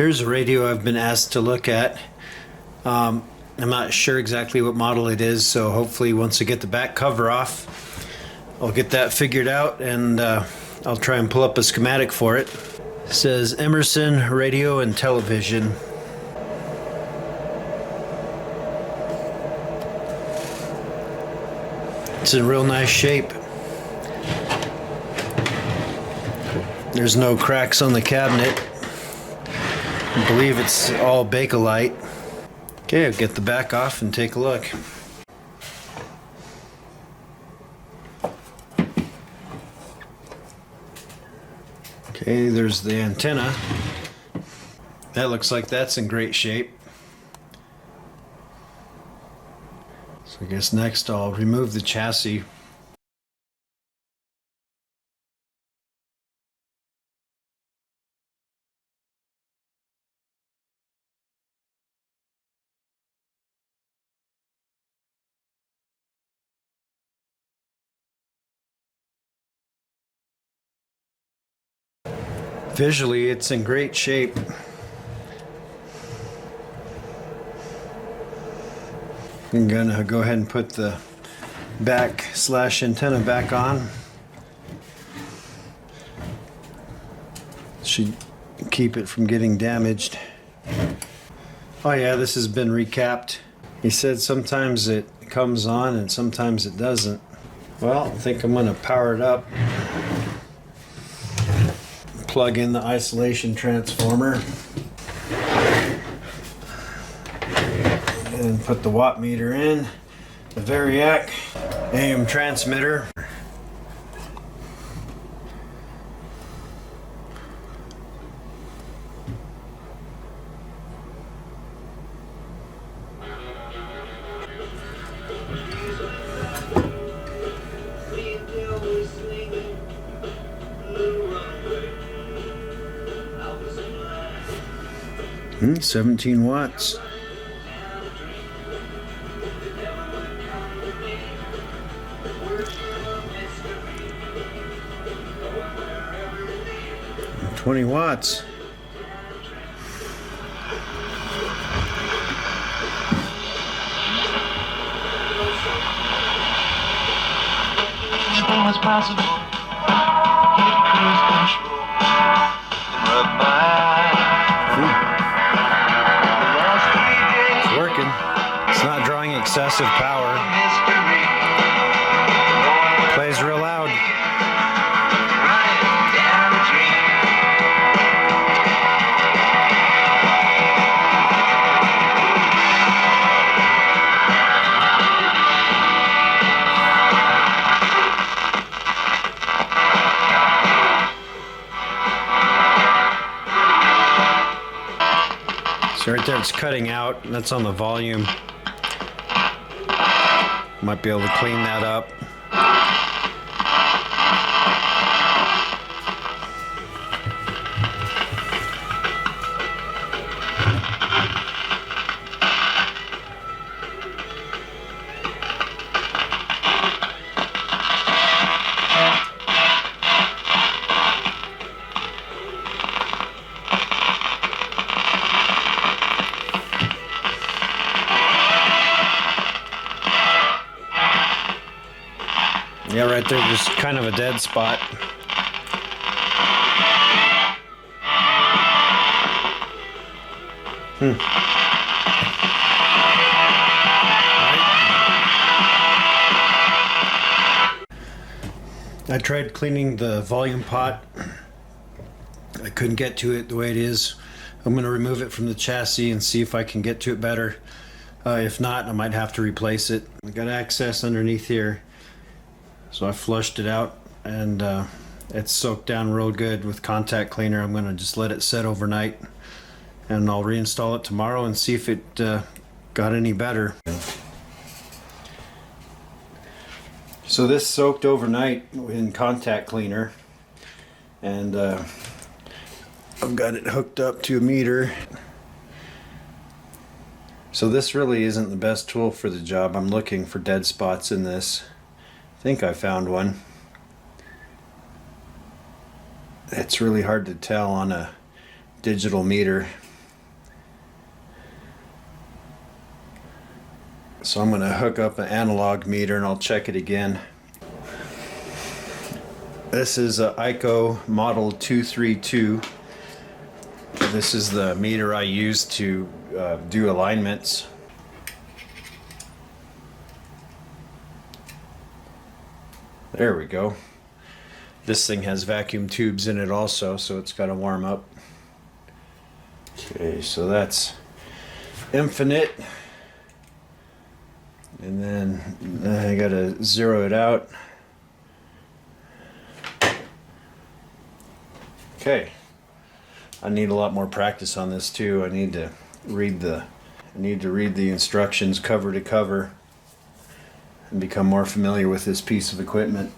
Here's a radio I've been asked to look at. I'm not sure exactly what model it is, so hopefully once I get the back cover off, I'll get that figured out, and I'll try and pull up a schematic for it. It says Emerson Radio and Television. It's in real nice shape. There's no cracks on the cabinet. I believe it's all Bakelite. Okay, I'll get the back off and take a look. Okay, there's the antenna. That looks like that's in great shape. So I guess next I'll remove the chassis. Visually, it's in great shape. I'm gonna go ahead and put the back slash antenna back on. Should keep it from getting damaged. Oh yeah, this has been recapped. He said sometimes it comes on and sometimes it doesn't. Well, I think I'm gonna power it up. Plug in the isolation transformer and put the watt meter in, the Variac AM transmitter. Hmm, 17 watts. And 20 watts. Anything was possible. Hit cruise control and rub my It's not drawing excessive power. Plays real loud. So right there it's cutting out, and that's on the volume. Might be able to clean that up. Yeah, right there, just kind of a dead spot. I tried cleaning the volume pot. I couldn't get to it the way it is. I'm going to remove it from the chassis and see if I can get to it better. If not, I might have to replace it. I got access underneath here. So I flushed it out, and it's soaked down real good with contact cleaner. I'm going to just let it set overnight, and I'll reinstall it tomorrow and see if it got any better. So this soaked overnight in contact cleaner, and I've got it hooked up to a meter. So this really isn't the best tool for the job. I'm looking for dead spots in this. I think I found one. It's really hard to tell on a digital meter. So I'm going to hook up an analog meter and I'll check it again. This is a ICO model 232. This is the meter I use to do alignments. There we go. This thing has vacuum tubes in it also, so it's got to warm up. Okay, so that's infinite. And then I got to zero it out. Okay. I need a lot more practice on this too. I need to read the instructions cover to cover and become more familiar with this piece of equipment.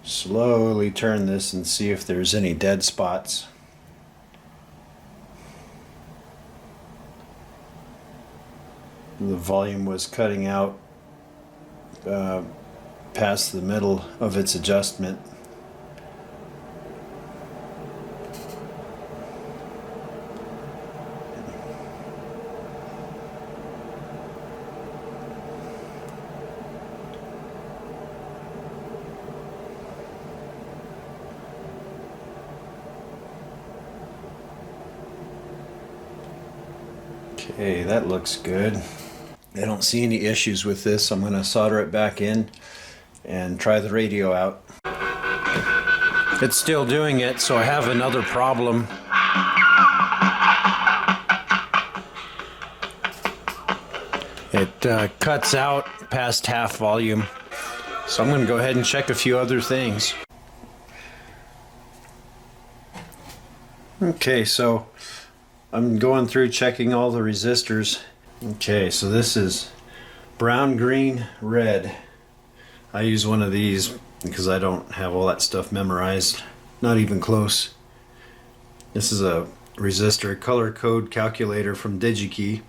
Slowly turn this and see if there's any dead spots. The volume was cutting out past the middle of its adjustment. Okay, that looks good. I don't see any issues with this. I'm going to solder it back in and try the radio out. It's still doing it, so I have another problem. It cuts out past half volume. So I'm going to go ahead and check a few other things. Okay, so I'm going through checking all the resistors. Okay, so this is brown, green, red. I use one of these because I don't have all that stuff memorized. Not even close. This is a resistor color code calculator from DigiKey.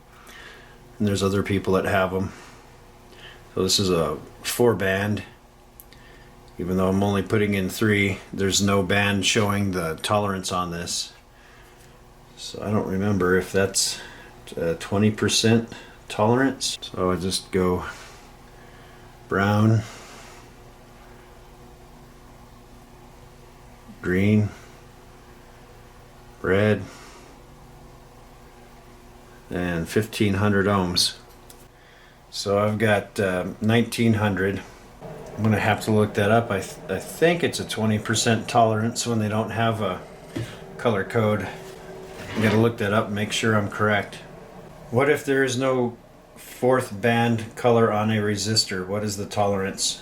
And there's other people that have them. So this is a 4-band. Even though I'm only putting in 3, there's no band showing the tolerance on this. So I don't remember if that's 20% tolerance. So I just go brown, green, red, and 1500 ohms. So I've got 1900. I'm gonna have to look that up. I think it's a 20% tolerance when they don't have a color code. I'm gonna look that up and make sure I'm correct. What if there is no 4th band color on a resistor? What is the tolerance?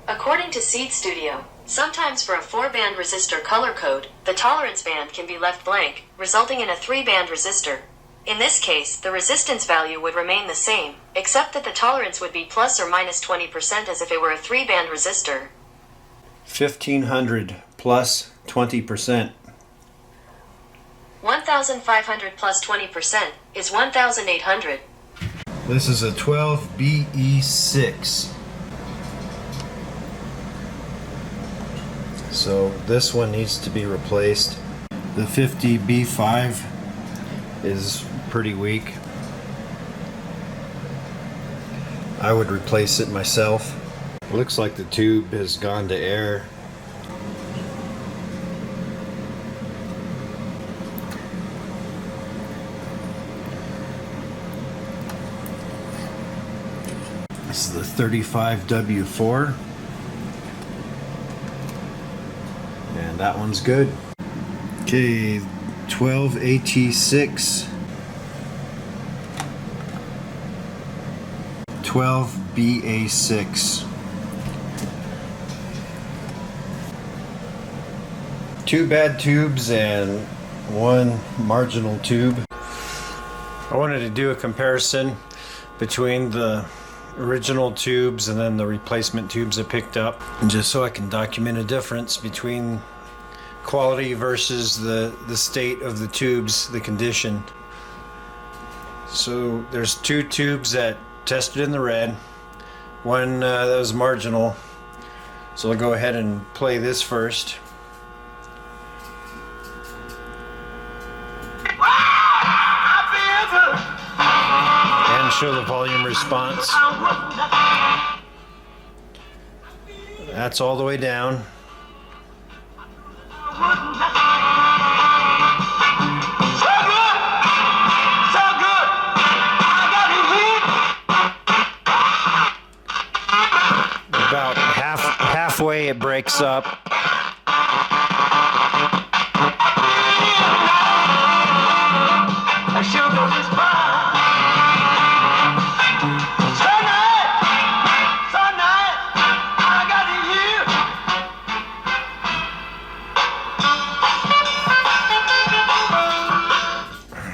According to Seed Studio, sometimes for a 4-band resistor color code, the tolerance band can be left blank, resulting in a 3-band resistor. In this case, the resistance value would remain the same, except that the tolerance would be plus or minus 20% as if it were a 3-band resistor. 1500 plus 20%. 1500 plus 20% is 1800. This is a 12BE6. So this one needs to be replaced. The 50B-1 is pretty weak. I would replace it myself. It looks like the tube has gone to air. This is the 35W4. And that one's good. Okay, 12AT6. 12BA6. 2 bad tubes and 1 marginal tube. I wanted to do a comparison between the original tubes and then the replacement tubes I picked up, and just so I can document a difference between quality versus the state of the tubes, the condition. So there's 2 tubes that tested in the red, one that was marginal. So I'll go ahead and play this first. Happy show the volume response. That's all the way down. About halfway it breaks up.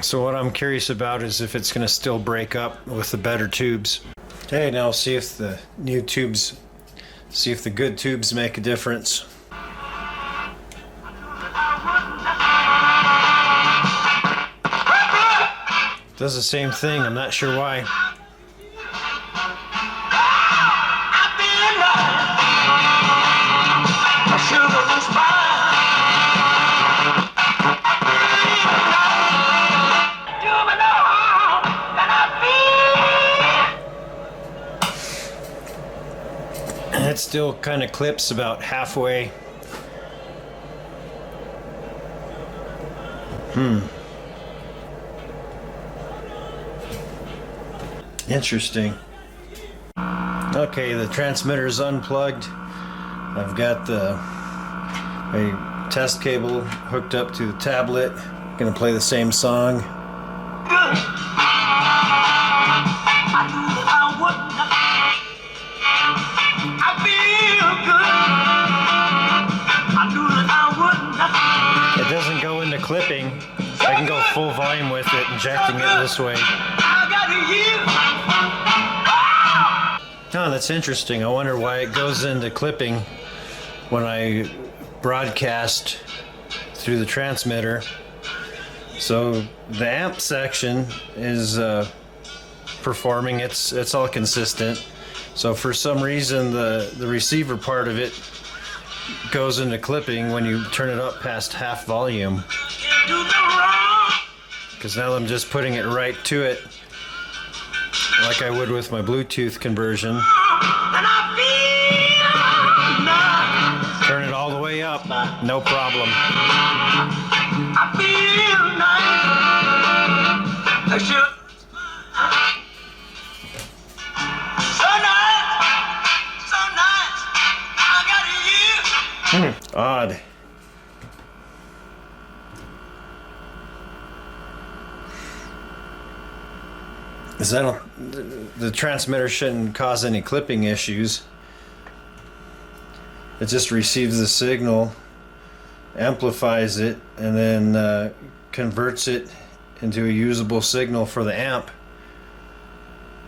So what I'm curious about is if it's going to still break up with the better tubes. Okay, now see if the new tubes, see if the good tubes make a difference. Does the same thing, I'm not sure why. It still kind of clips about halfway. Interesting. Okay, the transmitter is unplugged. I've got a test cable hooked up to the tablet. Gonna play the same song. It doesn't go into clipping. I can go full volume with it, injecting it this way. Oh, that's interesting. I wonder why it goes into clipping when I broadcast through the transmitter. So the amp section is performing. It's all consistent. So for some reason the receiver part of it goes into clipping when you turn it up past half volume. Because now I'm just putting it right to it, like I would with my Bluetooth conversion. Turn it all the way up, no problem. Odd. Is that the transmitter shouldn't cause any clipping issues. It just receives the signal, amplifies it, and then converts it into a usable signal for the amp.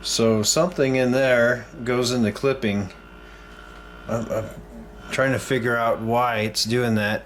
So something in there goes into clipping. I'm trying to figure out why it's doing that.